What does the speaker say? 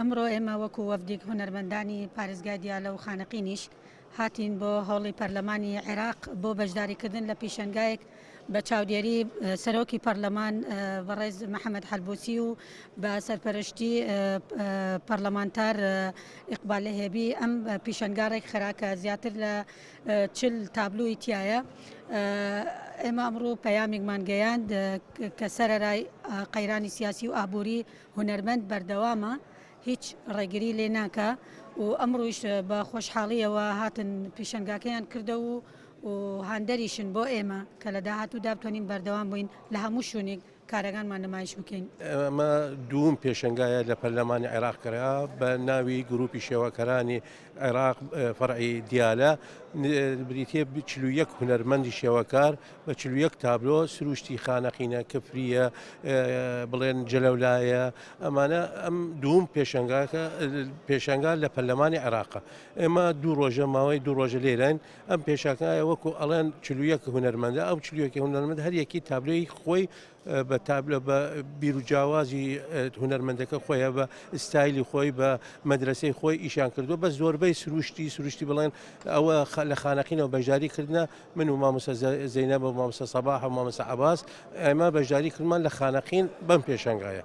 ئەمڕۆ ئێمە وەکو وەفدێک هونەرمەندانی پارێزگای دیالە و خانەقینیش هاتین بۆ هەوڵی پەرلەمانی عێراق بۆ بەشداریکردن لە پیشەنگایەک بە چاودێری سەرۆکی پەرلەمان بەڕێز محەممەد حەلبوسی و بە سەرپەرشتی پەرلەمانتار ئیقبال هێبی ئەم پیشەنگارێک خراکە زیاتر لە 40 تابلوی تایە. ئێمە ئەمڕۆ پەیامێکمان گەیاند کە سەرەرای قەیرانی سیاسی و ئابووری هونەرمەند بەردەوامە، هیچ ڕێگری لێ ناکە و ئەمڕۆیش بە خۆشحاڵیەوە هاتن پیشەنگاکەیان کردە و هاندەریشن بۆ ئێمە کە لە داهاتوودا بتوانین بەردەوام بووین لە هەموو شوێنێک کارەکانمان نمایش بکەین. ئەمە دووم پێشەنگایە لە پەرلەمانی عێراق کرا بە ناوی گروپی شێوەکەرانی عێراق فەرعی دیالە، بریتێ 41 هونەرمەندی شێوەکار بە 41 تابلۆ سروشتی خانەقینە، کفریە، بڵێن جەلەولایە. ئەمانە ئەم دووم پێشەنگا لە پەرلەمانی عێراقە. ئێمە دوو ڕۆژە ماوەی دوو ڕۆژە لێرەن. ئەم پێشەکایە وەکو ئەڵێن 41 هونەرمەندە، ئەو 41 هونەرمەند هەر یەکی تابلۆی خۆی بە تابلە بە بیر و جیاوازی هونەرمەندەکە خۆیە، بە ئستایلی خۆی، بە مەدرسەی خۆی ئیشان کردو، بە زۆربەی سروشتی بڵێن ئەوە لە خانەقینەوە بەشداریکردە. من و مامۆستا زەینەب و مامۆستا سەباح و مامۆستا عەباس ئێمە بەشداریکردمان لە خانەقین بەم پێشەنگایە.